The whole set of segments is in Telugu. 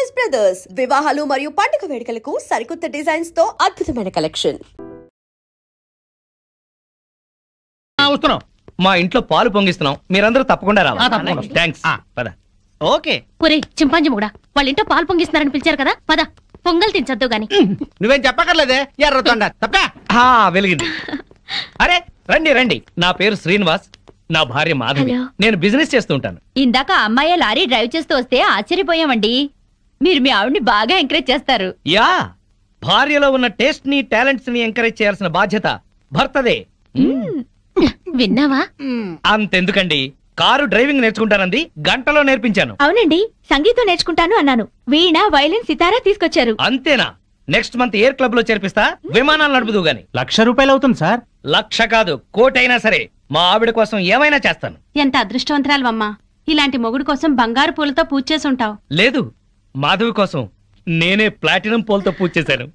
చాయిస్ బ్రదర్స్ వివాహాలు మరియు పండుగ వేడుకలకు సరికొత్త డిజైన్స్ తో అద్భుతమైన కలెక్షన్. వస్తున్నాం. మా ఇంట్లో పాలు పొంగిస్తున్నాం, మీరందరూ తప్పకుండా రావాలి. థాంక్స్. పద. ఓకే. ఒరే చింపాంజీ కూడా వాళ్ళ ఇంట్లో పాలు పొంగిస్తున్నారని పిలిచారు కదా, పద పొంగల్ తినచద్దు గాని. నువ్వేం చెప్పక్కర్లేదే, ఎర్రతొండ తప్ప. వెలిగింది. అరే రండి రండి, నా పేరు శ్రీనివాస్, నా భార్య మాధవి. నేను బిజినెస్ చేస్తూ ఉంటాను. ఇందాక అమ్మాయి లారీ డ్రైవ్ చేస్తూ వస్తే ఆశ్చర్యపోయామండి. మీరు మీ ఆవిడ్ని బాగా ఎంకరేజ్ చేస్తారు. యా, భార్యలో ఉన్న టేస్ట్ ని టాలెంట్స్ ని ఎంకరేజ్ చేయాల్సిన బాధ్యత భర్తదే. విన్నావా? అంతెందుకండి, కారు డ్రైవింగ్ నేర్చుకుంటానంది, గంటలో నేర్పించాను. అవునండి, సంగీతం నేర్చుకుంటాను అన్నాను, వీణ వైలిన్ సితారా తీసుకొచ్చారు. అంతేనా? నెక్స్ట్ మంత్ ఎయిర్ క్లబ్ లో చేర్పిస్తా, విమానాలు నడుపుదు గాని. ₹1,00,000 అవుతుంది సార్. 1,00,000 కాదు, 1,00,000 అయినా సరే మా ఆవిడ కోసం ఏమైనా చేస్తాను. ఎంత అదృష్టవంతరాలవమ్మా, ఇలాంటి మొగుడు కోసం బంగారు పూలతో పూజ చేసి ఉంటావు. లేదు, మాధవి కోసం నేనే ప్లాటినం పూలతో పూజ చేశాను.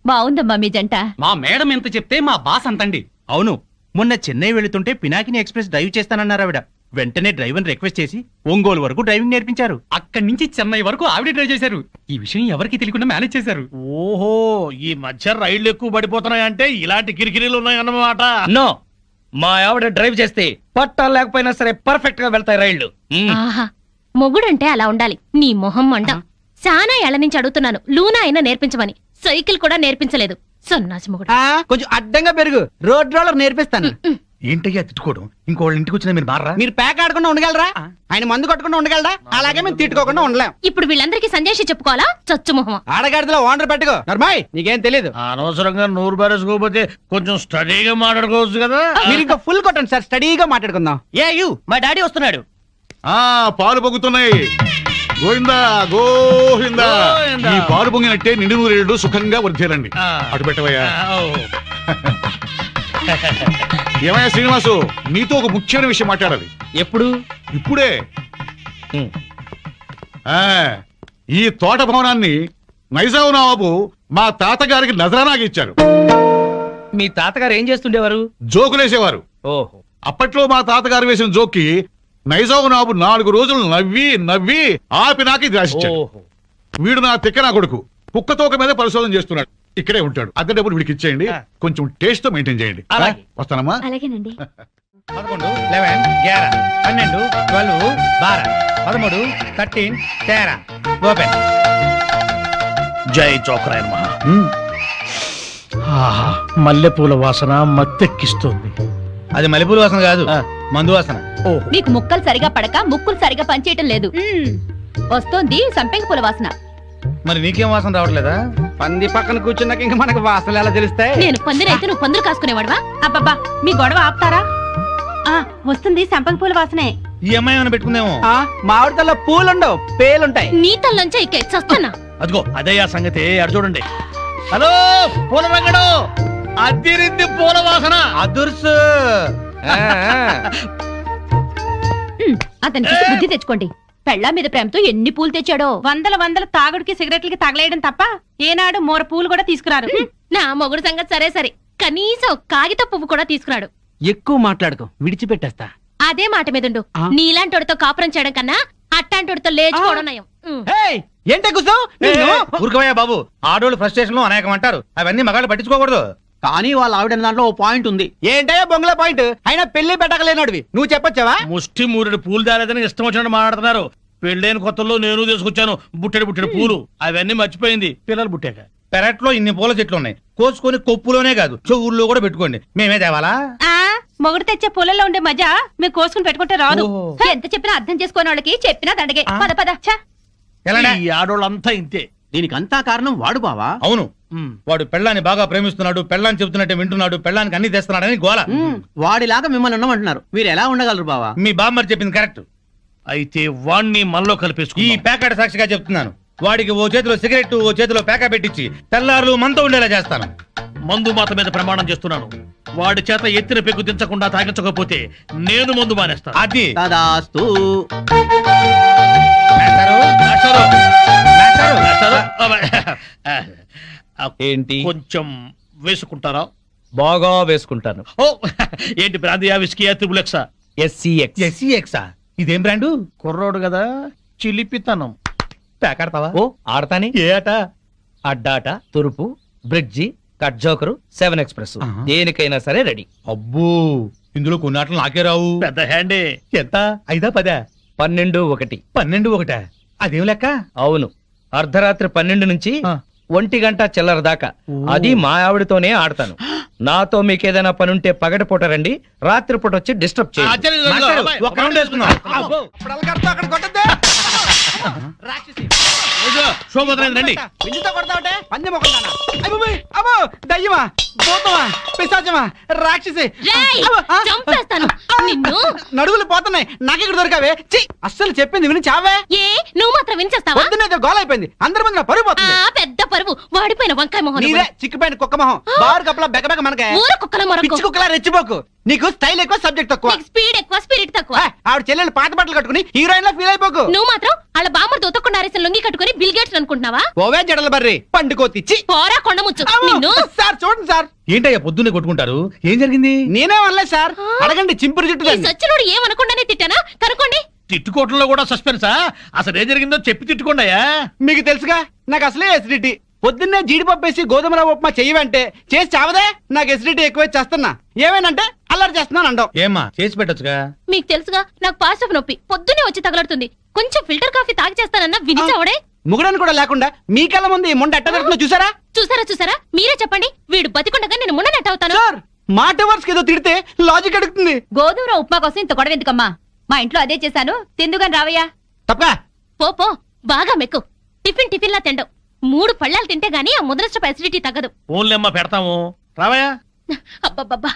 బాగుందమ్మా మీ జంట. మా మేడం ఎంత చెప్తే మా బాస్ అంతండి. అవును, మొన్న చెన్నై వెళుతుంటే పినాకిని ఎక్స్ప్రెస్ డ్రైవ్ చేస్తానన్నారు ఆవిడ. వెంటనే డ్రైవర్ రిక్వెస్ట్ చేసి ఒంగోలు వరకు డ్రైవింగ్ నేర్పించారు. అక్కడి నుంచి చెన్నై వరకు ఆవిడ డ్రైవ్ చేశారు. ఈ విషయం ఎవరికి తెలియకుండా మేనేజ్ చేశారు. ఓహో, ఈ మధ్య రైళ్లు ఎక్కువ పడిపోతున్నాయంటే ఇలాంటి కిరికిరీలు ఉన్నాయన్నమాట. నో, మా ఆవిడ డ్రైవ్ చేస్తే పట్టాలు లేకపోయినా సరే పర్ఫెక్ట్ గా వెళ్తాయి రైళ్లు. ఆహా, మొగుడంటే అలా ఉండాలి. నీ మొహం మంట. చాలా ఏళ్ల నుంచి అడుగుతున్నాను, లూనా అయినా నేర్పించమని. సైకిల్ కూడా నేర్పించలేదు, సన్నాసి మొగుడు. కొంచెం అడ్డంగా పెరుగు, రోడ్ రోలర్ నేర్పిస్తాను. ఏంటయ్యా తిట్టుకోవడం? ఇంకోళ్ళ ఇంటికి వచ్చినా మీరు మారా? మీరు ప్యాక్ ఆడకుండా ఉండగలరా? ఆయన మందు కొట్టకుండా ఉండగలరా? అలాగే మేము తిట్టుకోకుండా ఉండలేం. ఇప్పుడు వీళ్ళందరికీ సంజాషి చెప్పుకోవాలా? చచ్చు మొహం. ఆడగాడిలో ఓనర్ పెట్టుకో. నర్మాయ్, నీకేం తెలీదు. అనవసరంగా నోరు బారేసుకోకపోతే కొంచెం స్టడీగా మాట్లాడుకోవచ్చు కదా. మీరు ఇంకా ఫుల్ కొట్టండి సార్, స్టడీగా మాట్లాడుకుందాం. మా డాడీ వస్తున్నాడు. పాలు పొంగుతున్నాయి. గోవిందా గోవిందా. ఈ పాలు పొంగినట్టే నిండు నూరేళ్లు సుఖంగా వర్ధేలండి. అటు పెట్టవయ్యా. ఏమయ్యా శ్రీనివాసు, నీతో ఒక ముఖ్యమైన విషయం మాట్లాడాలి. ఎప్పుడు? ఇప్పుడే. ఈ తోట భవనాన్ని నైజాం నవాబు మా తాతగారికి నజరానాకి ఇచ్చారు. మీ తాతగారు ఏం చేస్తుండేవారు? జోకులేసేవారు. ఓహో. అప్పట్లో మా తాతగారు వేసిన జోక్కి నైజాం నవాబు 4 రోజులు నవ్వి నవ్వి ఆపి నాకి రాసిచ్చాడు. వీడు నా తిక్క నా కొడుకు కుక్కతోక మీద పరిశోధన చేస్తున్నాడు. ఇక్కడే ఉంటాడు. అద్దె డబ్బులు వీడికి ఇచ్చేయండి, కొంచెం టేస్ట్ తో మెయింటైన్ చేయండి. వస్తానమ్మా. అలాగేనండి. 11, 11, 11, 12, 12, 12, 13, 13, 13. ఓపెన్. జై చోకరాయన్ మహా. మల్లెపూల వాసన మత్తెక్కిస్తుంది. అది మల్లెపూల వాసన కాదు, మందు వాసన. మీకు ముక్కలు సరిగా పడక ముక్కులు సరిగా పనిచేయటం లేదు. వస్తోంది సంపెంగ పూల వాసన. మరి నీకేం వాసన రావట్లేదా? పంది పక్కన కూర్చున్నాక ఇంకా మనకు వాసనలు ఎలా తెలుస్తాయి? నేను పందిరైతే నువ్వు పందులు కాసుకునేవాడువా? అబ్బబ్బా, మీ గొడవ ఆపుతారా? వస్తుంది సంపంగి పూల వాసనే. ఈ అమ్మాయి ఏమైనా పెట్టుకుందేమో. మామిడి తల్ల పూలుండవు, పేలుంటాయి. నీ తల్లంచా ఇక చస్తానా? అదిగో అదే ఆ సంగతి. అడు చూడండి. హలో పూల రంగడు, అద్దిరింది పూల వాసన. అదుర్సు. అతనికి బుద్ధి తెచ్చుకోండి. పెళ్ళా మీద ప్రేమతో ఎన్ని పూలు తెచ్చాడో. వందల తాగుడికి సిగరెట్లకి తగలేయడం తప్ప ఏనాడు మోర పూలు కూడా తీసుకురారు. నా మొగుడు సంగతి సరే సరే, కనీసం కాగిత పువ్వు కూడా తీసుకురాడు. ఎక్కువ మాట్లాడుకో, విడిచిపెట్టేస్తా. అదే మాట మీదుండు. నీలాంటోడితో కాపురం చేయడం కన్నా అట్టాంటోడితో లేచుకోవడం నయం. ఏంటే కూర్చో. ఊరుకోవయ్యా బాబు, ఆడోళ్ళు ఫ్రస్ట్రేషన్ లో అనేకం అంటారు, అవన్నీ మగాళ్ళు పట్టించుకోకూడదు. కానీ వాళ్ళ ఆవిడ దాంట్లో ఓ పాయింట్ ఉంది. ఏంటయ్యా బొంగుల పాయింట్? అయినా పెళ్లి పెట్టకలేనడివి నువ్వు చెప్పొచ్చావా? ముష్టి మూరెడు పూలు దాలేదని ఇష్టం వచ్చినట్టు మాట్లాడుతున్నారు. పెళ్ళైన కొత్తలో నేను తీసుకొచ్చాను బుట్టెడు పూలు, అవన్నీ మర్చిపోయింది పిల్లలు పుట్టాక. పెరట్లో ఇన్ని పూల చెట్లు ఉన్నాయి, కోసుకొని కొప్పులోనే కాదు చెవుల్లో కూడా పెట్టుకోండి. మేమే తేవాలా? మొగుడు తెచ్చే పూలలో ఉండే మజా మీరు కోసుకుని పెట్టుకుంటే రాదు. ఎంత చెప్పినా అర్థం చేసుకోని వాళ్ళకి చెప్పినా దండగే. పద పద. ఈ ఆడోళ్ళంతా ఇంతే. దీనికంతా కారణం వాడు బావా. అవును, వాడు పెళ్ళాన్ని బాగా ప్రేమిస్తున్నాడు, పెళ్ళాన్ని చెబుతున్నట్టే వింటున్నాడు, పెళ్ళానికి అన్ని తెస్తున్నాడని గోల. వాడిలాగా మిమ్మల్ని ఉండమంటున్నారు, మీరు ఎలా ఉండగలరు బావా? మీ బామ్మర్ చెప్పింది కరెక్ట్. అయితే వాణ్ణి మనలో కలిపేసుకు. ఈ ప్యాకెట్ సాక్షిగా చెప్తున్నాను, వాడికి ఓ చేతిలో సిగరెట్ ఓ చేతిలో ప్యాకా పెట్టించి తెల్లారులు మనతో ఉండేలా చేస్తాను. మందు మాత మీద ప్రమాణం చేస్తున్నాను. వాడి చేత ఎత్తిన పెగ్గు దించకుండా తాగించకపోతే నేను మందు మానేస్తాను. అది ఏంటి? కొంచెం వేసుకుంటారా? బాగా వేసుకుంటాను. ఓ ఏంటి బ్రాందియా, విస్కీయా, పేకాడతావా? ఓ ఆడతాని. ఏ ఆట? అడ్డాట, తురుపు, బ్రిడ్జి, కట్ జోకరు, 7 ఎక్స్ప్రెస్, దేనికైనా సరే రెడీ. అబ్బో, ఇందులో కొన్ని ఆటలు నాకే రావు. పెద్ద హ్యాండే. ఎంత? 5 10? 12 1. 12 1? అదేం లెక్క? అవును, అర్ధరాత్రి 12 నుంచి 1 గంట చిల్లర దాకా. అది మా ఆవిడతోనే ఆడతాను. నాతో మీకేదైనా పని ఉంటే పగటిపూట రండి, రాత్రిపూట వచ్చి డిస్టర్బ్ చేయండి. ఒక రౌండ్ వేసుకుందాం. రండి. దయ్యమా, భూతమా, పిశాచమా, రాక్షసి, చంపేస్తాను నిన్ను. నడువులు పోతున్నాయి, నాకెక్కడ దొరికావే? అస్సలు చెప్పింది విని చావే. ఏ నువ్వు మాత్రం వినిచేస్తావా? పొద్దునేదో గోల అయిపోయింది, అందరి ముందు పరుగు పోతుంది. పెద్ద పరువు, వాడిపోయిన వంకాయ మొహం. నీదే చిక్కిపోయిన కుక్క మొహం, బారు కప్పలా బెగబెగ మనకే. ఊర కుక్కల మొరకు. పిచ్చి కుక్కలా రెచ్చిపోకు. నీకు స్టైల్ ఎక్కువ, సబ్జెక్ట్ తక్కువ. స్పీడ్ ఎక్కువ, స్పిరిట్ తక్కువ. ఆవిడ చెల్లెలు పాత బట్టలు కట్టుకుని హీరోయిన్ లా ఫీల్ అయిపోకు. నువ్వు మాత్రం వాళ్ళ బామ్మర్ దొత్తకుండా అరేసిన లొంగి కట్టుకుని బిల్ గేట్స్ అనుకుంటున్నావా? ఓవే జడల బర్రి పండుకోతిచ్చి పోరా కొండముచ్చు నిన్ను. సార్ చూడండి సార్. ఏంటయ్యా పొద్దున్నే కొట్టుకుంటారు? ఏం జరిగింది? నేనే అనలేదు సార్, అడగండి చింపురు ఈ చుట్టూ. సచ్చినోడు ఏమనుకుండానే తిట్టానా? కనుకోండి. తిట్టుకోవటంలో కూడా సస్పెన్సా? అసలు ఏం జరిగిందో చెప్పి తిట్టుకోండియా. మీకు తెలుసుగా నాకు అసలే ఎసిడిటీ. పొద్దున్నే జీడిపప్పు వేసి గోధుమ రవ్వ ఉప్మా చెయ్యవంటే చేసి చావదే. నాకు ఎసిడిటీ ఎక్కువ చేస్తున్నా. ఏమేనంటే అల్లరి చేస్తున్నాను అంటావు. ఏమ్మా చేసి పెట్టొచ్చుగా. మీకు తెలుసుగా నాకు పాస్ ఆఫ్ నొప్పి పొద్దునే వచ్చి తగలడుతుంది. కొంచెం ఫిల్టర్ కాఫీ తాగి చేస్తానన్నా వినిచావడే. ముగడని కూడా లేకుండా మీ కళ్ళ ముందు ఈ ముండ ఎట్ట దొరుకుతుందో చూసారా? చూసారా మీరే చెప్పండి. వీడు బతికుండగా నేను మున్న నెట్ అవుతాను. సార్ మాట వర్స్ ఏదో తిడితే లాజిక్ అడుగుతుంది. గోధుమ ఉప్మా కోసం ఇంత గొడవ ఎందుకమ్మా? మా ఇంట్లో అదే చేశాను, తిందుగాని రావయ్యా. తప్ప పో బాగా మెక్కు. టిఫిన్ లా తిండవు. 3 పళ్ళాలు తింటే గానీ ఆ ముద్రస్టప్ అసిడిటీ తగ్గదు. ఓన్లేమ్మా పెడతాము, రావయ్యా. అబ్బబ్బబ్బా,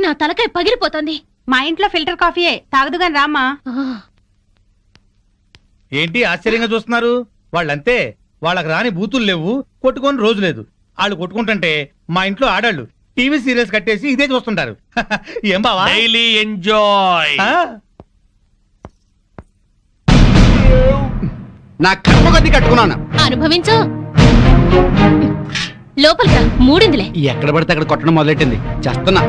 నా తలకాయ పగిలిపోతుంది. మా ఇంట్లో ఫిల్టర్ కాఫీయే, తాగదుగాని రామ్మా. ఏంటి ఆశ్చర్యంగా చూస్తున్నారు? వాళ్ళంతే, వాళ్ళకి రాని బూతులు లేవు, కొట్టుకొని రోజు లేదు. వాళ్ళు కొట్టుకుంటుంటే మా ఇంట్లో ఆడాళ్ళు టీవీ సీరియల్స్ కట్టేసి ఇదే చూస్తుంటారు. ఏం బావా? Daily enjoy. నా కర్మ కొద్ది కట్టుకున్నాను. అనుభవించు. లోపలికి మూడిందిలే. ఎక్కడ పడితే అక్కడ కొట్టడం మొదలెట్టింది. చేస్తున్నా.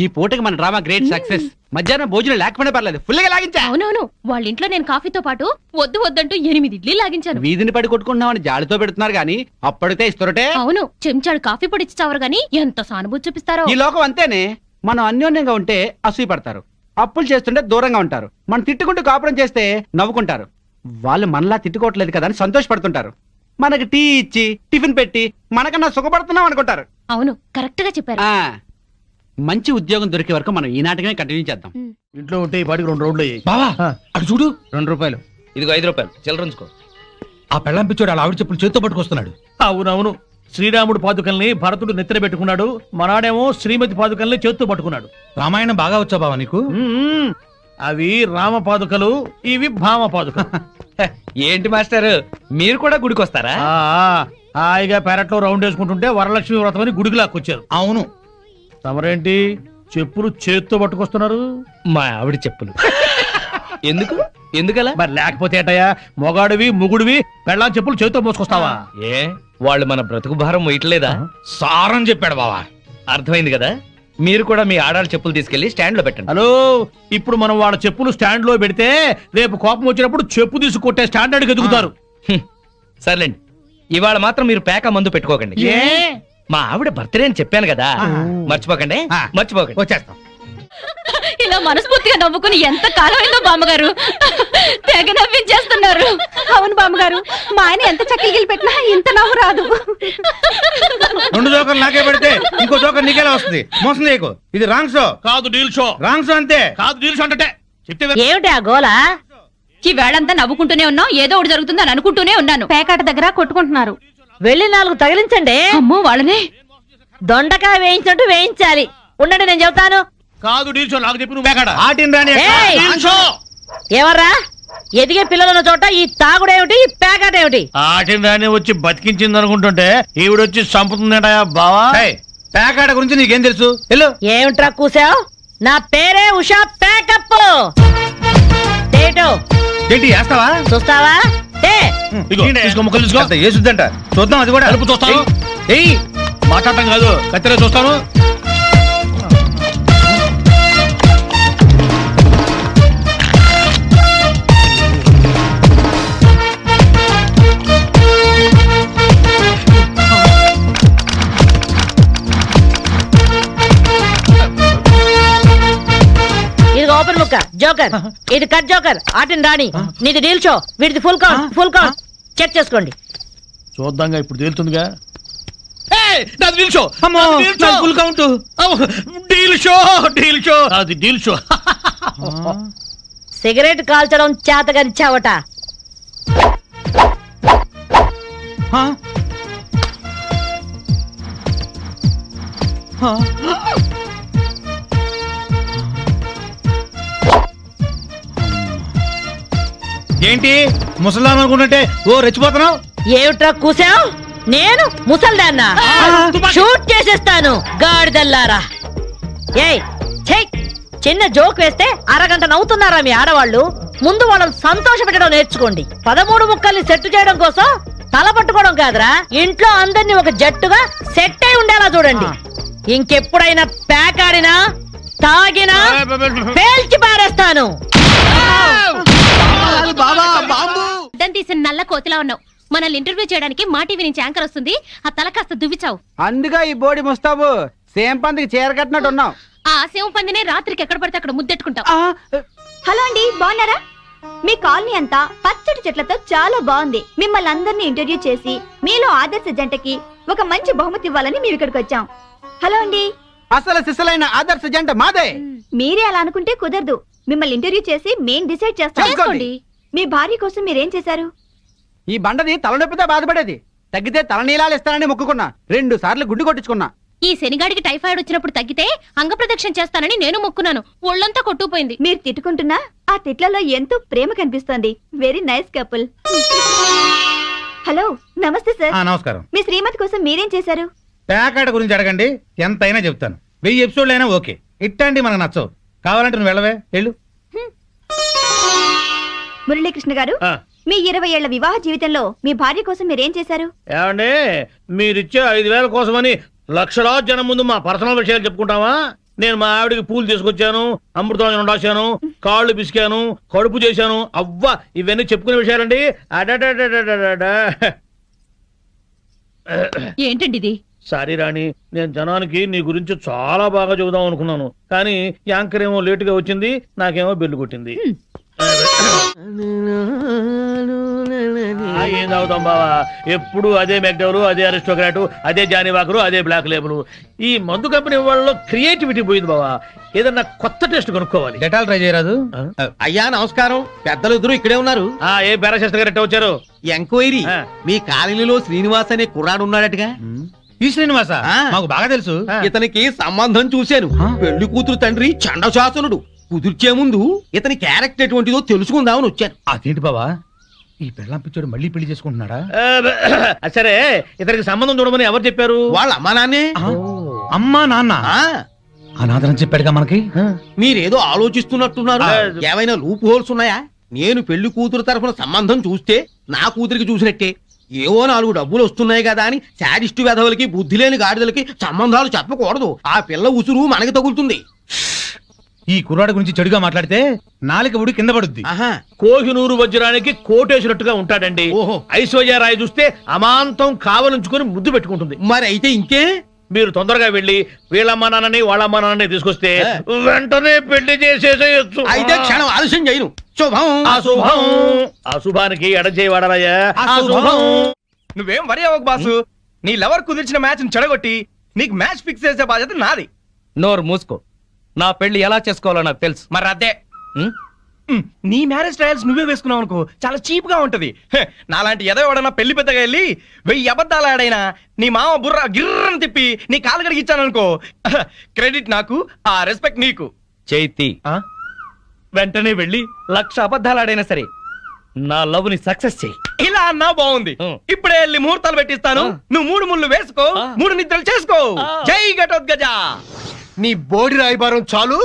ఈ పూటకి మన డ్రామా గ్రేట్ సక్సెస్. మధ్యాహ్నం భోజనం లేకపోయినా పర్లేదు, ఫుల్గా లాగించా. అవునవును, వాళ్ళ ఇంట్లో నేను కాఫీతో పాటు వద్దంటూ 8 ఇడ్లీ లాగించాను. వీధిని పడి కొట్టుకుంటున్నామని జాలితో పెడుతున్నారు గానీ అప్పటితే ఇస్తురటే. అవును, చెంచాడు కాఫీ పొడి ఇచ్చావరు గానీ ఎంత సానుభూతి చూపిస్తారో. ఈ లోకం అంతేనే. మనం అన్యోన్యంగా ఉంటే అసూయ పడతారు, అప్పులు చేస్తుంటే దూరంగా ఉంటారు. మనం తిట్టుకుంటూ కాపురం చేస్తే నవ్వుకుంటారు. వాళ్ళు మనలా తిట్టుకోవట్లేదు కదా అని సంతోషపడుతుంటారు. మనకి టీ ఇచ్చి టిఫిన్ పెట్టి మనకన్నా సుఖపడుతున్నాం అనుకుంటారు. అవును, కరెక్ట్ గా చెప్పారు. మంచి ఉద్యోగం దొరికే వరకు మనం ఈ నాటకమే కంటిన్యూ చేద్దాం. ఇంట్లో ఉంటే ఈ పాటికి 2 రౌండ్లు అయ్యాయి. బావా అటు చూడు. 2 రూపాయలు. ఇదిగో 5 రూపాయలు చిల్లరంచుకో. ఆ పెళ్ళం పిచ్చోడు అలా ఆవిడ చెప్పులు చేత్తో పట్టుకొస్తున్నాడు. అవునవును, శ్రీరాముడు పాదుకల్ని భరతుడు నెత్తిన పెట్టుకున్నాడు, మనాడేమో శ్రీమతి పాదుకల్ని చేత్తో పట్టుకున్నాడు. రామాయణం బాగా వచ్చా బావా నీకు? అవి రామ పాదుకలు, ఇవి భామ పాదుకలు. ఏంటి మాస్టర్, మీరు కూడా గుడికి వస్తారా? హాయిగా పెరట్లో రౌండ్ వేసుకుంటుంటే వరలక్ష్మి వ్రతం అని గుడికి లాక్కొచ్చారు. అవును, తమరేంటి చెప్పులు చేత్తో పట్టుకొస్తున్నారు? మా ఆవిడ చెప్పులు. ఎందుకలా? మరి లేకపోతే ఏటయ్యా, మొగాడివి ముగుడివి పెళ్ళాం చెప్పులు చేత్తో మోసుకొస్తావా? ఏ వాళ్ళు మన బ్రతుకు భారం వేయట్లేదా? సారం చెప్పాడు బావా. అర్థమైంది కదా. మీరు కూడా మీ ఆడాళ్ళ చెప్పులు తీసుకెళ్లి స్టాండ్ లో పెట్టండి. హలో, ఇప్పుడు మనం వాళ్ళ చెప్పులు స్టాండ్ లో పెడితే రేపు కోపం వచ్చినప్పుడు చెప్పు తీసి కొట్టే స్టాండర్డ్ ఎదుగుతారు. సర్లేండి, ఇవాళ మాత్రం మీరు పేక మందు పెట్టుకోకండి. ఏ? మా ఆవిడ బర్త్డే అని చెప్పాను కదా, మర్చిపోకండి. వచ్చేస్తాం. ఇలా మనస్ఫూర్తిగా నవ్వుకుని ఎంత కాలం అయిందో బామ్మగారు. తెగ నవ్వించేస్తున్నారు. అవును బామ్మగారు, మా ఆయన ఎంత చక్కెలు పెట్టినా ఇంత నవ్వు రాదు. 2 జోకర్లు నాకే పెడితే ఇంకో జోకర్ నీకేలా వస్తుంది? మోసం చేయకు. ఇది రాంగ్ షో కాదు, డీల్ షో. రాంగ్ షో అంతే కాదు, డీల్ షో అంటే చెప్తే ఏమిటి ఆ గోలా? ఈ వేళంతా నవ్వుకుంటూనే ఉన్నాం, ఏదో ఒకటి జరుగుతుందని అనుకుంటూనే ఉన్నాను. పేకాట దగ్గర కొట్టుకుంటున్నారు. వెళ్ళి 4 తగిలించండి. అమ్మో, వాళ్ళనే దొండకాయ వేయించినట్టు వేయించాలి. ఉండండి, నేను చెబుతాను. కాదు డీల్ షో, నాకు చెప్పి నువ్వు పేకాట. ఎవర్రా ఎదిగే పిల్లలున్న చోట ఈ తాగుడేమిటి, ఈ పేకాట ఏమిటి? ఆటిని రాని వచ్చి బతికించింది అనుకుంటుంటే ఈవిడొచ్చి చంపుతుందట బావా. పేకాట గురించి నీకేం తెలుసు? ఏమిట్రా కూసావు? నా పేరే ఉషా పేకప్. ఏంటి వేస్తావా? చూస్తావా? ముక్కలు తీసుకో. వేసుద్దంట, చూద్దాం. అది కూడా అలుపు చూస్తాను. మాట్లాడటం కాదు, కత్తిరే చూస్తాను. జోకర్ జోకర్ ఇది కట్ జోకర్ ఆటిని రాణి నీది డీల్ షో వీడిది ఫుల్ కౌంట్ చెక్ చేసుకోండి. చూద్దాంగా ఇప్పుడు తేలుతుందిగా. ఫుల్ కౌంట్ డీల్ షో అది డీల్ షో. సిగరెట్ కాల్చడం చేతగనిచ్చావట. ఏంటి ముసలాం అనుకుంటుంటే ఓ రెచ్చిపోతున్నావు? ఏమిట్రా కూసావు? నేను ముసల్దాన్నా? షూట్ చేసేస్తాను గాడిదల్లారా. ఏయ్ ఛై, చిన్న జోక్ వేస్తే అరగంట నవ్వుతున్నారా మీ ఆడవాళ్ళు? ముందు వాళ్ళని సంతోష పెట్టడం నేర్చుకోండి. 13 ముక్కల్ని సెట్ చేయడం కోసం తల పట్టుకోవడం కాదురా, ఇంట్లో అందరినీ ఒక జట్టుగా సెట్ అయి ఉండేలా చూడండి. ఇంకెప్పుడైనా ప్యాకాడినా తాగినా పేల్చి పారేస్తాను. అడ్డం తీసిన నల్ల కోతిలా ఉన్నావు. మనల్ని ఇంటర్వ్యూ చేయడానికి మా టీవీ నుంచి యాంకర్ వస్తుంది. ఆ తల కాస్త దువ్విచావు. అందుగా ఈ బోడి ముస్తాబు సేమ్ పందికి చీర కట్టినట్టు ఉన్నావు. ఆ సేవ పందినే రాత్రికి ఎక్కడ పడితే అక్కడ ముద్దెట్టుకుంటావు. హలో అండి, బాగున్నారా? మీ కాలనీ అంతా పచ్చటి చెట్లతో చాలా బాగుంది. మిమ్మల్ని అందరినీ ఇంటర్వ్యూ చేసి మీలో ఆదర్శ జంటకి ఒక మంచి బహుమతి ఇవ్వాలని మేము ఇక్కడికి వచ్చాం. హలో అండి. అసలు సిసలైన ఆదర్శ జంట మాదే. మీరే అలా అనుకుంటే కుదరదు. మిమ్మల్ని ఇంటర్వ్యూ చేసి మేం డిసైడ్ చేస్తాం. మీ భార్య కోసం మీరేం చేశారు? ఈ బండది తలనొప్పితో బాధపడేది. తగ్గితే తలనీలాలు ఇస్తానని మొక్కుకున్నా. 2 సార్లు గుడ్డు కొట్టించుకున్నా. ఈ శనిగాడికి టైఫాయిడ్ వచ్చినప్పుడు తగ్గితే అంగప్రదక్షిణ చేస్తానని నేను మొక్కున్నాను. ఒళ్ళంతా కొట్టుకుపోయింది. మీరు తిట్టుకుంటున్నా ఆ తిట్లలో ఎంతో ప్రేమ కనిపిస్తోంది. Very nice couple. హలో, నమస్తే సార్. నమస్కారం. మీ శ్రీమతి కోసం మీరేం చేశారు? ప్యాకాట గురించి అడగండి, ఎంతైనా చెప్తాను. 1000 ఎపిసోడ్లు అయినా ఓకే. ఇట్టండి మనకు నచ్చవు. కావాలంటే నువ్వు వెళ్ళవే, వెళ్ళు. మురళీకృష్ణ గారు, మీ 20 ఏళ్ల వివాహ జీవితంలో మీ భార్య కోసం మీరేం చేశారు? ఏమండి, మీరిచ్చే 5000 కోసమని లక్షలాది జనం ముందు మా పర్సనల్ విషయాలు చెప్పుకుంటావా? నేను మా ఆవిడికి పూలు తీసుకొచ్చాను, అమృతం రాశాను, కాళ్ళు పిసికాను, కడుపు చేశాను. అవ్వ, ఇవన్నీ చెప్పుకునే విషయాలండి. ఏంటండి ఇది? సారీ రాణి, నేను జనానికి నీ గురించి చాలా బాగా చెబుదాం అనుకున్నాను. కానీ యాంకర్ ఏమో లేటుగా వచ్చింది, నాకేమో బెల్లు కొట్టింది. ఏం తాగుతాం బావా? ఎప్పుడు అదే మెక్డవరు, అదే అరిస్టోక్రాటు, అదే జానీవాకరు, అదే బ్లాక్ లేబుల్. ఈ మందు కంపెనీ వాళ్ళలో క్రియేటివిటీ పోయింది బావా. ఏదన్నా కొత్త టేస్ట్ కొనుక్కోవాలి. డెటాల్ ట్రై చేయరాదు? అయ్యా నమస్కారం. పెద్దలు ఇద్దరు ఇక్కడే ఉన్నారు. ఏ పారాశాస్త్రి గారు ఎట్ట వచ్చారు? ఎంక్వైరీ. మీ కాలనీలో శ్రీనివాస్ అనే కుర్రాడు ఉన్నాడటగా? ఈ శ్రీనివాస మాకు బాగా తెలుసు. ఇతనికి సంబంధం చూశాను. పెళ్లి కూతురు తండ్రి చండశాసనుడు. కుదిర్చే ముందు ఇతని క్యారెక్టర్ ఎటువంటిదో తెలుసుకుందామని వచ్చాను. అదేంటి బావా, ఈ పెళ్ళాం పిచ్చోడు మళ్ళీ పెళ్లి చేసుకుంటున్నాడా? సరే, ఇతనికి సంబంధం చూడమని ఎవరు చెప్పారు? వాళ్ళ అమ్మా నాన్నే. అమ్మా నాన్న అనాథరం చెప్పాడుగా మనకి. మీరేదో ఆలోచిస్తున్నట్టున్నారు. ఏమైనా లూప్ హోల్స్ ఉన్నాయా? నేను పెళ్లి కూతురు తరఫున సంబంధం చూస్తే నా కూతురికి చూసినట్టే. ఏవో 4 డబ్బులు వస్తున్నాయి కదా అని శాడిస్టు వెధవులకి, బుద్ధి లేని గాడిదలకి సంబంధాలు చెప్పకూడదు. ఆ పిల్ల ఉసురు మనకి తగులుతుంది. ఈ కుర్రాడి గురించి చెడుగా మాట్లాడితే నాలుక ఉడి కింద పడుద్ది. కోహినూరు వజ్రానికి కోటేసినట్టుగా ఉంటాడండి. ఐశ్వర్యరాయ్ చూస్తే అమాంతం కావలించుకుని ముద్దు పెట్టుకుంటుంది. మరి అయితే ఇంకే, మీరు తొందరగా వెళ్ళి వీళ్ళమ్మ నాన్నని వాళ్ళమ్మ నాన్నని తీసుకొస్తే వెంటనే పెళ్లి చేసేసేయచ్చు. అయితే క్షణం ఆలస్యం చేయను. శుభం. అశుభం. అశుభానికి ఎడచేయవాడరాయా. అశుభం. నువ్వేం వరి అవ్వకు బాసు. నీ లవర్ కుదిర్చిన మ్యాచ్ చెడగొట్టి నీకు మ్యాచ్ ఫిక్స్ చేసే బాధ్యత నాది. నోరు మూసుకో. నా పెళ్లి ఎలా చేసుకోవాలో నాకు తెలుసు. మరి అదే నీ మ్యారేజ్ ట్రయల్స్ నువ్వే వేసుకున్నావు అనుకో, చాలా చీప్ గా ఉంటది. నాలాంటి ఏదో ఎవడన్నా పెళ్లి పెద్దగా వెళ్ళి 1000 అబద్ధాలు ఆడైనా నీ మామ బుర్ర గిర్రని తిప్పి నీ కాలు గడికి ఇచ్చాననుకో, క్రెడిట్ నాకు, ఆ రెస్పెక్ట్ నీకు. చైతి, వెంటనే వెళ్ళి 1,00,000 అబద్ధాలు ఆడైనా సరే నా లవ్ ని సక్సెస్ చేయి. ఇలా అన్నా బాగుంది. ఇప్పుడే వెళ్ళి ముహూర్తాలు పెట్టిస్తాను. నువ్వు 3 ముళ్ళు వేసుకో, 3 నిద్రలు చేసుకో. జై ఘటోత్కచ. నీ బోడి రాయబారం చాలు,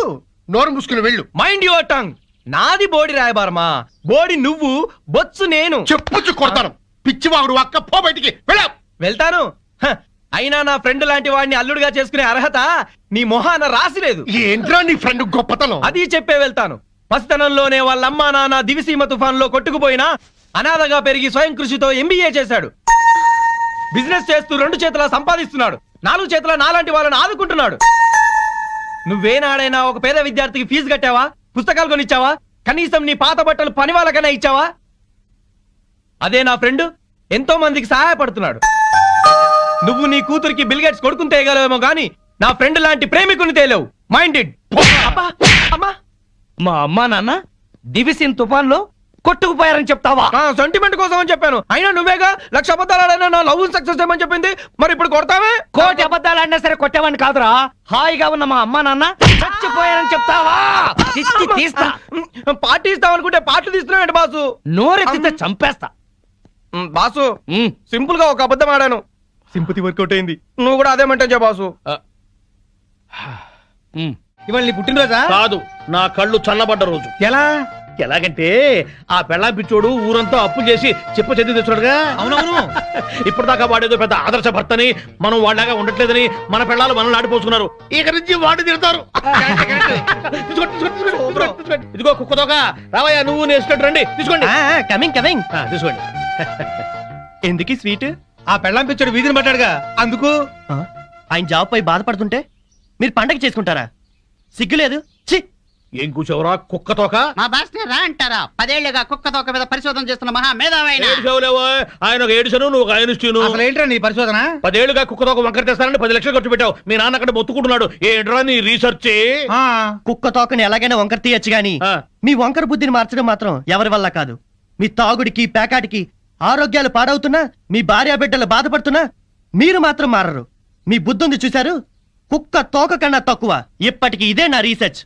నోరు మూసుకుని వెళ్ళు. Mind your tongue. నాది బోడి రాయబారమా? బోడి నువ్వు, బొత్సు నేను. చెప్పుచ్చు కొడతాను. పిచ్చివాగుడు అక్క, పో బయటికి. వెళ్తాను. అయినా నా ఫ్రెండ్ లాంటి వాడిని అల్లుడిగా చేసుకునే అర్హత నీ మొహాన రాసిలేదు. ఏంట్రా నీ ఫ్రెండ్ గొప్పతనం? అది చెప్పే వెళ్తాను. పసితనంలోనే వాళ్ళమ్మా నాన్న దివిసీమ తుఫాన్ లో కొట్టుకుపోయినా అనాథగా పెరిగి స్వయం కృషితో MBA చేశాడు. బిజినెస్ చేస్తూ 2 చేతులా సంపాదిస్తున్నాడు. 4 చేతుల నాలాంటి వాళ్ళని ఆదుకుంటున్నాడు. నువ్వేనాడైనా ఒక పేద విద్యార్థికి ఫీజు కట్టావా? పుస్తకాలు కొనిచ్చావా? కనీసం నీ పాత బట్టలు పని వాళ్ళకైనా ఇచ్చావా? అదే నా ఫ్రెండ్ ఎంతో మందికి సహాయపడుతున్నాడు. నువ్వు నీ కూతురికి బిల్గేట్స్ కొడుకుని తేయగలవేమో గాని నా ఫ్రెండ్ లాంటి ప్రేమికుని తేలేవు. మైండెడ్. మా అమ్మా నాన్న దివిసిన్ తుఫాన్ లో కొట్టుకుపోయారని చెప్తావా? సెంటిమెంట్ కోసం అని చెప్పాను. అయినా నువ్వేగా 1,00,000 అబద్ధాలు ఆడినా నా లవ్ సక్సెస్ ఏమని చెప్పింది. మరి ఇప్పుడు కొడతావే? కోటి అబద్ధాలు ఆడినా సరే కొట్టేవాడిని కాదురా. హాయిగా ఉన్న మా అమ్మా నాన్న చచ్చిపోయారని చెప్తావా? తీస్తా. పార్టీ ఇస్తావనుకుంటే పాటలు తీస్తున్నావు బాసు. నోరెత్తితే చంపేస్తా. బాసు సింపుల్ గా ఒక అబద్ధం ఆడాను, సింపతి వర్కౌట్ అయింది. నువ్వు కూడా అదేమంటా బాసు? ఇవాళ నీ పుట్టినరోజా? కాదు, నా కళ్ళు చల్లబడ్డ రోజు. ఎలా? ఎలాగంటే ఆ పెళ్ళాం పిచ్చోడు ఊరంతా అప్పు చేసి చెప్ప చెంది తెచ్చాడుగా. అవునవును. ఇప్పటిదాకా వాడేదో పెద్ద ఆదర్శ భర్తని, మనం వాళ్ళగా ఉండట్లేదని మన పెళ్ళాలు మనల్ని ఆడిపోసుకున్నారు. ఇక నుంచి వాడి తిడతారు. ఇదిగో కుక్కతోక రావయ్యా, నువ్వు నేర్చుకుంటు రండి. తీసుకోండి. Coming coming. తీసుకోండి. ఎందుకు స్వీట్? ఆ పెళ్ళాం పిచ్చోడు వీధిని పట్టాడుగా, అందుకు. ఆయన జాబ్ పై బాధపడుతుంటే మీరు పండగ చేసుకుంటారా? సిగ్గులేదు. ఛీ! ఏం కూర్చోవరా కుక్కతోక? మా బాస్ రా అంటారా? 10 ఏళ్లుగా కుక్కతోక మీద పరిశోధన చేస్తున్న మహా మేధావైన ఆయన ఒక ఏడుసను, నువ్వు ఒక ఐన్స్టీన్. అసలు ఏంట్రా నీ పరిశోధన? 10 ఏళ్లుగా కుక్కతోక వంకర తెస్తానని 10 లక్షలు ఖర్చు పెట్టావు. మీ నాన్న అక్కడ మొత్తుకుంటున్నాడు. ఏంట్రా నీ రీసెర్చ్? కుక్క తోకని ఎలాగైనా వంకర తీయచ్చు గాని మీ వంకర బుద్ధిని మార్చడం మాత్రం ఎవరి వల్ల కాదు. మీ తాగుడికి పేకాటికి ఆరోగ్యాలు పాడవుతున్నా, మీ భార్య బిడ్డలు బాధపడుతున్నా మీరు మాత్రం మారరు. మీ బుద్ధుంది చూశారు? కుక్క తోక కన్నా తక్కువ. ఇప్పటికి ఇదే నా రీసెర్చ్.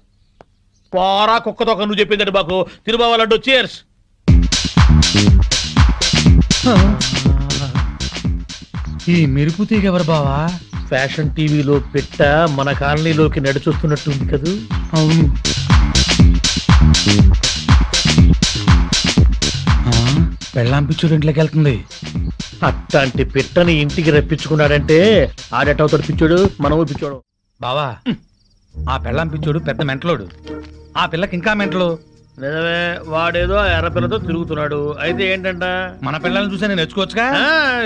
పారా కుక్కతోక నువ్వు చెప్పిందండి బాకు. తిరుబావాలంటూ చేర్స్. ఈ మెరుపు తీగ ఎవరు బావా? ఫ్యాషన్ టీవీలో పెట్ట మన కాలనీలోకి నడిచొస్తున్నట్టుంది కదూ. అవును. పెళ్ళాం పిచ్చోడు ఇంట్లోకి వెళ్తుంది. అట్లాంటి పిట్టని ఇంటికి రప్పించుకున్నాడంటే ఆడేటవుతాడు పిచ్చోడు, మనము పిచ్చోడు. బావా, ఆ పెళ్ళాం పిచ్చోడు పెద్ద మెంటలోడు. ఆ పిల్లకి ఇంకా మెంటలు. నిజమే, వాడేదో ఎర్రపిల్లతో తిరుగుతున్నాడు. అయితే ఏంటంట? మన పిల్లల్ని చూసా నేను నేర్చుకోవచ్చుగా.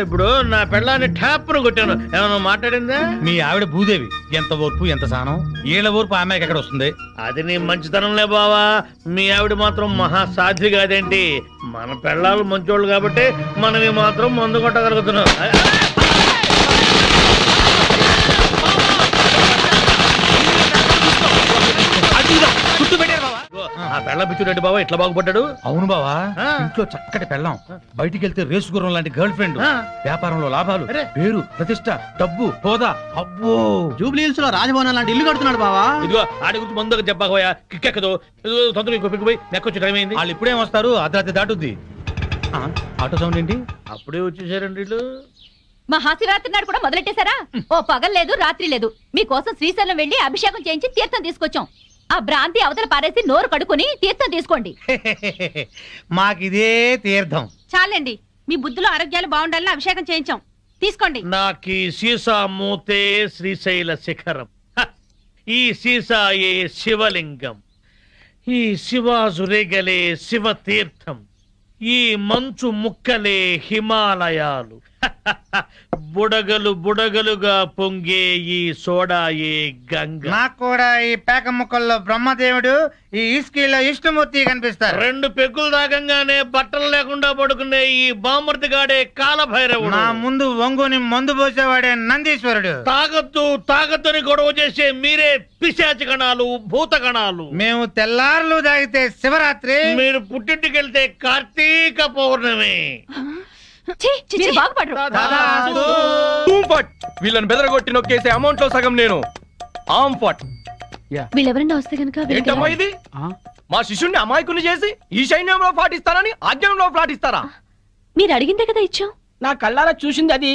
ఇప్పుడు నా పిల్లాన్ని ట్యాప్ను కొట్టాను. ఏమన్నా మాట్లాడిందా? మీ ఆవిడ భూదేవి. ఎంత ఓర్పు, ఎంత సహనం. ఏళ్ళ ఓర్పు ఆ అమ్మాయికి ఎక్కడ వస్తుంది? అది నీ మంచితనంలే బావా. మీ ఆవిడ మాత్రం మహాసాధ్వి కాదేంటి? మన పిల్లలు మంచోళ్ళు కాబట్టి మనవి మాత్రం మందు కొట్టగలుగుతున్నాం. ఆ పెళ్ళం పిచ్చుడండి బావా ఎట్లా బాగుపడ్డాడు? అవును బావా, ఇంట్లో చక్కటి పెళ్ళం, బయటికి వెళ్తే రేసు గుర్రం లాంటి గర్ల్ ఫ్రెండ్, వ్యాపారంలో లాభాలు, పేరు, ప్రతిష్ట, డబ్బు, హోదా. అబ్బో, జూబ్లీ హిల్స్ లో రాజభవనం లాంటి ఇల్లు కడుతున్నాడు బావా. ఇదిగో ఆడి గురించి ముందుగా చెప్పకపోయా కిక్కెక్కదు. తొందరగా ఇంకో పిక్కిపోయి నెక్కొచ్చి టైం అయింది. వాళ్ళు ఇప్పుడేం వస్తారు? అర్ధరాత్రి దాటుద్ది. ఆటో సౌండ్ ఏంటి? అప్పుడే వచ్చేసారండి వీళ్ళు. మహాశివరాత్రి నాడు కూడా మొదలెట్టేశారా? ఓ పగలు లేదు రాత్రి లేదు. మీకోసం శ్రీశైలం వెళ్లి అభిషేకం చేయించి తీర్థం తీసుకొచ్చాం. ఆ భ్రాంతి అవతల పారేసి నోరు కడుక్కుని తీర్థం తీసుకోండి. మాకిదే తీర్థం. చాలండి, మీ బుద్ధులు ఆరోగ్యాలు బాగుండాలని అభిషేకం చేయించాం. తీసుకోండి. నాకీ సీసా మూతే శ్రీశైల శిఖరం, ఈ సీసాయే శివలింగం, ఈ శివాజురేగలే శివ తీర్థం, ఈ మంచు ముక్కలే హిమాలయాలు, బుడగలు బుడగలుగా పొంగే ఈ సోడాయే గంగ. నాకు కూడా ఈ పేక ముక్కల్లో బ్రహ్మదేవుడు, ఈ ఇస్కీలో విష్ణుమూర్తి కనిపిస్తారు. 2 పెగ్గులు తాగంగానే బట్టలు లేకుండా పడుకునే ఈ బామర్తిగాడే కాలభైరవుడు. నా ముందు వంగుని మందు పోసేవాడే నందీశ్వరుడు. తాగొద్దు తాగొద్దని గొడవ చేసే మీరే పిశాచి గణాలు, భూత గణాలు. మేము తెల్లారులు తాగితే శివరాత్రి, మీరు పుట్టింటికెళ్తే కార్తీక పౌర్ణమి. వీళ్ళని బెదరగొట్టి నొక్కేసే అమౌంట్ లో సగం నేను. వీళ్ళెవరన్నా వస్తే కనుక ఏంటమ్మా ఇది? మా శిష్యుణ్ణి అమాయకుని చేసి ఈ సైన్యంలో ఫ్లాట్ ఇస్తారని ఆజ్ఞంలో ఫ్లాట్ ఇస్తారా? మీరు అడిగిందే కదా ఇచ్చాం. నా కళ్ళారా చూసింది అది.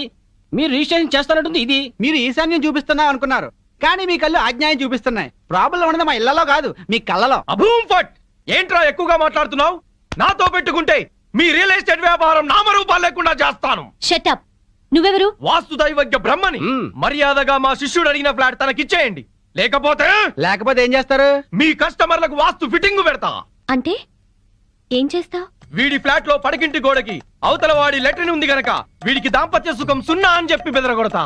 మీరు రిజిస్ట్రేషన్ చేస్తున్నట్టుంది ఇది. మీరు ఈశాన్యం చూపిస్తున్నా అనుకున్నారు, కానీ మీ కళ్ళు అజ్ఞాయం చూపిస్తున్నాయి. ప్రాబ్లం ఉన్నది మా ఇళ్లలో కాదు, మీ కళ్ళలో. అభూమ్ ఫట్! ఏంట్రా ఎక్కువగా మాట్లాడుతున్నావు? నాతో పెట్టుకుంటే మీ రియల్ ఎస్టేట్ వ్యాపారం నామరూపాలు లేకుండా చేస్తాను. Shut up. నువ్వెవరు? వాస్తు దైవజ్ఞ బ్రహ్మని. మర్యాదగా మా శిష్యుడు అడిగిన ఫ్లాట్ తనకిచ్చేయండి. లేకపోతే ఏం చేస్తారు? మీ కస్టమర్లకు వాస్తు ఫిట్టింగ్ పెడతా. అంటే ఏం చేస్తావు? వీడి ఫ్లాట్ లో పడకింటి గోడకి అవతల వాడి లెట్రిన్ ఉంది గనక వీడికి దాంపత్య సుఖం 0 అని చెప్పి బెదరగొడతా.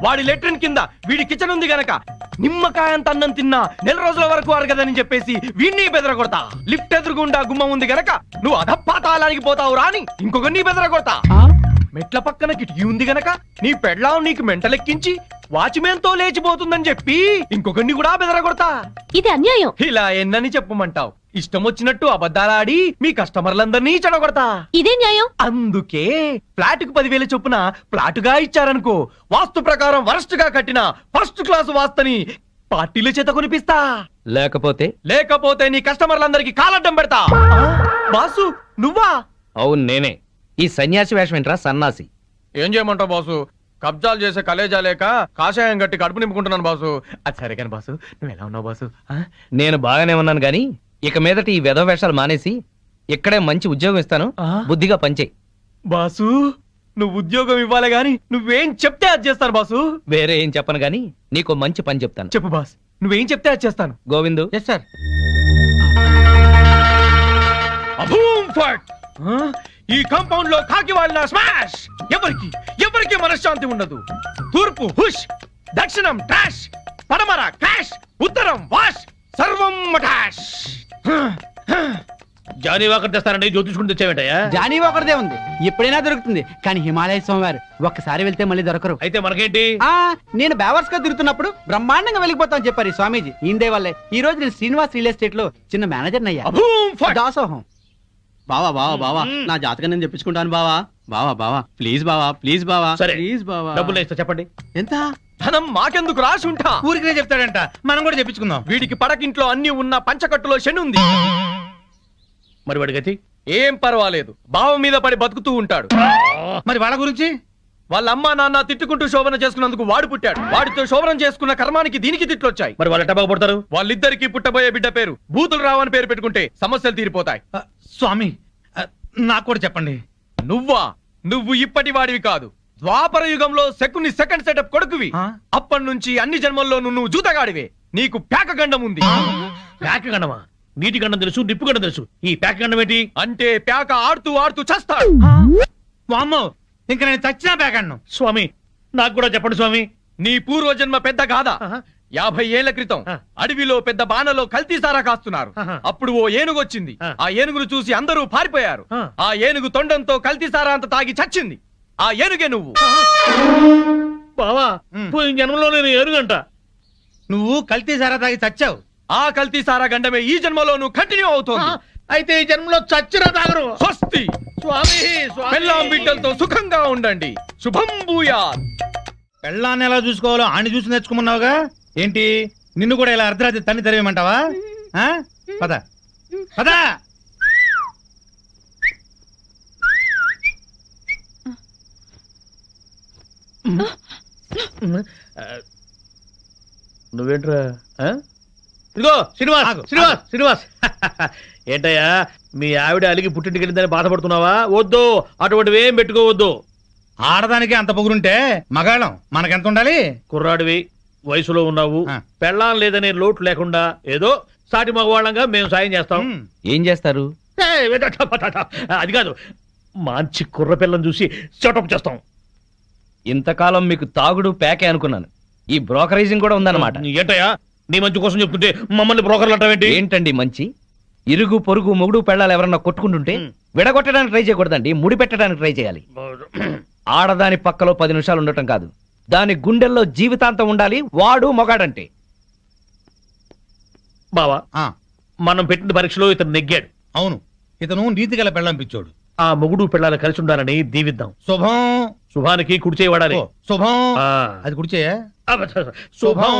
వాడి లెట్రిన్ కింద వీడి కిచెన్ ఉంది గనక నిమ్మకాయంత అన్నం తిన్నా 4 రోజుల వరకు అరగదని చెప్పేసి వీడిని బెదరగొడతా. లిఫ్ట్ ఎదురుగుండా గుమ్మం ఉంది గనక నువ్వు అధపాతాళానికి పోతావు రాని ఇంకొకరిని బెదరగొడతా. మెట్ల పక్కన కిటికీ ఉంది గనక నీ పెళ్ళాం నీకు మెంటలెక్కించి వాచ్మెన్ తో లేచిపోతుందని చెప్పి ఇంకొకరిని కూడా బెదరగొడతా. ఇది అన్యాయం. ఇలా ఎన్నని చెప్పమంటావు? ఇష్టం వచ్చినట్టు అబద్ధాలాడి మీ కస్టమర్లందరినీ చెడగొడతా. ఇదే న్యాయం. అందుకే ఫ్లాట్ కు 10,000 చొప్పున ఫ్లాటుగా ఇచ్చారనుకో, వాస్తు ప్రకారం వరస్ట్ గా కట్టిన ఫస్ట్ క్లాస్ వాస్తుని పార్టీల చేత కొనిపిస్తా. లేకపోతే నీ కస్టమర్లందరికీ కాలడ్డం పెడతా. బాసు నువ్వా? అవును నేనే. ఈ సన్యాసి వేషం ఏంట్రా సన్నాసి? ఏం చేయమంటావు బాసు? కబ్జాలు చేసే కలేజా లేక కాషాయం గట్టి కడుపు నింపుకుంటున్నాను బాసు. అది సరే కానీ బాసు నువ్వు ఎలా ఉన్నావు బాసు? నేను బాగానే ఉన్నాను గాని ఇక మీదట ఈ వెధవ వేషాలు మానేసి ఇక్కడే మంచి ఉద్యోగం ఇస్తాను, బుద్ధిగా పనిచేయి. బాసు నువ్వు ఉద్యోగం ఇవ్వాలి గాని నువ్వేం చెప్తే అది చేస్తాను బాసు. వేరే ఏం చెప్పను గాని నీకు మంచి పని చెప్తాను. చెప్పు బాస్, నువ్వేం చెప్తే అది చేస్తాను. గోవిందు. Yes sir. ఈ కాంపౌండ్ లో కాకి వాళ్ళ స్మాష్. ఎవరికి మనశ్శాంతి ఉండదు. తూర్పు హుష్, దక్షిణం ట్రాష్, పడమర క్రాష్, ఉత్తరం వాష్, సర్వం మటాష్. జానీ వాకర్ తెస్తానండి, జ్యోతిష్కుని తెచ్చావేంటయ్యా? జానీ వాకర్దే ఉంది, ఎప్పుడైనా దొరుకుతుంది. కానీ హిమాలయ స్వామివారు ఒక్కసారి వెళ్తే మళ్ళీ దొరకరు. అయితే మనకేంటి? నేను బేవర్స్ గా తిరుగుతున్నప్పుడు బ్రహ్మాండంగా వెళ్ళిపోతాను చెప్పారు ఈ స్వామీజీ. ఈందే వల్లే ఈ రోజు నేను శ్రీనివాస్ రియల్ ఎస్టేట్ లో చిన్న మేనేజర్ అయ్యా. దాసోహం. బావా బావా బావా నా జాతకం నేను చెప్పించుకుంటాను బావా. బావా బావా ప్లీజ్ బావా, ప్లీజ్ బావా, ప్లీజ్ బావా. డబ్బులు ఇస్తా చెప్పండి. ఎంత? ధనం మాకెందుకు రాసి ఉంటా. ఊరికే చెప్తాడంట, మనం కూడా చెప్పించుకుందాం. వీడికి పడకింట్లో అన్ని ఉన్న పంచకట్టులో శని ఉంది. మరి వాడి గతి? ఏం పర్వాలేదు, బావ మీద పడి బతుకుతూ ఉంటాడు. మరి వాళ్ళ గురించి? వాళ్ళ అమ్మా నాన్న తిట్టుకుంటూ శోభన చేసుకున్నందుకు వాడు పుట్టాడు. వాడితో శోభనం చేసుకున్న కర్మానికి దీనికి తిట్లొచ్చాయి. మరి వాళ్ళు ఎట్టబాగా పుడతారు? వాళ్ళిద్దరికి పుట్టబోయే బిడ్డ పేరు బూతులు రావని పేరు పెట్టుకుంటే సమస్యలు తీరిపోతాయి. స్వామి నాకు కూడా చెప్పండి. నువ్వు ఇప్పటి వాడివి కాదు, ద్వాపర యుగంలో శకుని సెకండ్ సెటప్ కొడుకువి. అప్పటి నుంచి అన్ని జన్మల్లో నువ్వు జూతగాడివే. నీకు పేక గండం ఉంది. పేక గండమా? నీటి గండం తెలుసు, నిప్పు గండం తెలుసు. ఈ పేక గండం ఏంటి? అంటే పేక ఆడుతూ ఆడుతూ చస్తాడు. వామ్మో, ఇంకా నేను చచ్చినా పేకన్ను. స్వామి నాకు కూడా చెప్పండి స్వామి. నీ పూర్వజన్మ పెద్ద గాథ. 50 ఏళ్ల క్రితం అడవిలో పెద్ద బాణలో కల్తీసారా కాస్తున్నారు. అప్పుడు ఓ ఏనుగు వచ్చింది. ఆ ఏనుగును చూసి అందరూ పారిపోయారు. ఆ ఏనుగు తొండంతో కల్తీసారా అంత తాగి చచ్చింది. ఆ ఏనుగే నువ్వు. బావా పోయిన జన్మలో నేను ఏనుగంట. నువ్వు కల్తీసారా తాగి చచ్చావు. ఆ కల్తీసారా గండమే ఈ జన్మలో నువ్వు కంటిన్యూ అవుతోంది. అయితే ఈ జన్మలో చచ్చిరా తాగరు. స్వస్తి. స్వామి పెళ్ళాం బిడ్డలతో సుఖంగా ఉండండి. శుభం భూయాత్. పెళ్ళాన్ని ఎలా చూసుకోవాలో ఆని చూసి నేర్చుకోమన్నావుగా, ఏంటి నిన్ను కూడా ఇలా అర్ధరాత్రి తన్ని తెరవేయమంటావా? పద పద. నువ్వేంట్రా? ఇదిగో శ్రీనివాస్ ఏంటయ్యా మీ ఆవిడ అలిగి పుట్టింటికి వెళ్ళిందని బాధపడుతున్నావా? వద్దు, అటువంటివి ఏం పెట్టుకోవద్దు. ఆడదానికి అంత పొగురుంటే మగాళ్ళం మనకెంత ఉండాలి? కుర్రాడివి, వయసులో ఉన్నావు, పెళ్ళాం లేదనే లోటు లేకుండా ఏదో సాటి మగవాళ్ళంగా మేము సాయం చేస్తాం. ఏం చేస్తారు? అది కాదు, మంచి కుర్ర పిల్లని చూసి సెటప్ చేస్తాం. ఇంతకాలం మీకు తాగుడు ప్యాకే అనుకున్నాను, ఈ బ్రోకరేజింగ్ కూడా ఉందన్నమాట. ఏంటయ్యా నీ మంచి కోసం చెప్తుంటే మమ్మల్ని బ్రోకర్లు అంటావేంటి? ఏంటండి మంచి? ఇరుగు పొరుగు మొగుడు పెళ్ళాలు ఎవరన్నా కొట్టుకుంటుంటే విడగొట్టడానికి ట్రై చేయకూడదండి, ముడి పెట్టడానికి ట్రై చేయాలి. ఆడదాని పక్కలో 10 నిమిషాలు ఉండటం కాదు, దాని గుండెల్లో జీవితాంతం ఉండాలి. వాడు మొగాడంటే. బావా మనం పెట్టిన పరీక్షలో ఇతను నెగ్గాడు. అవును, ఇతను నీతి గల పెళ్ళంపించాడు. ఆ మొగుడు పెళ్ళాలు కలిసి ఉండాలని దీవిద్దాం. శుభం. శుభానికి కుడిచేయి వాడాలి. శుభం. అది కుడిచేయా? శుభం.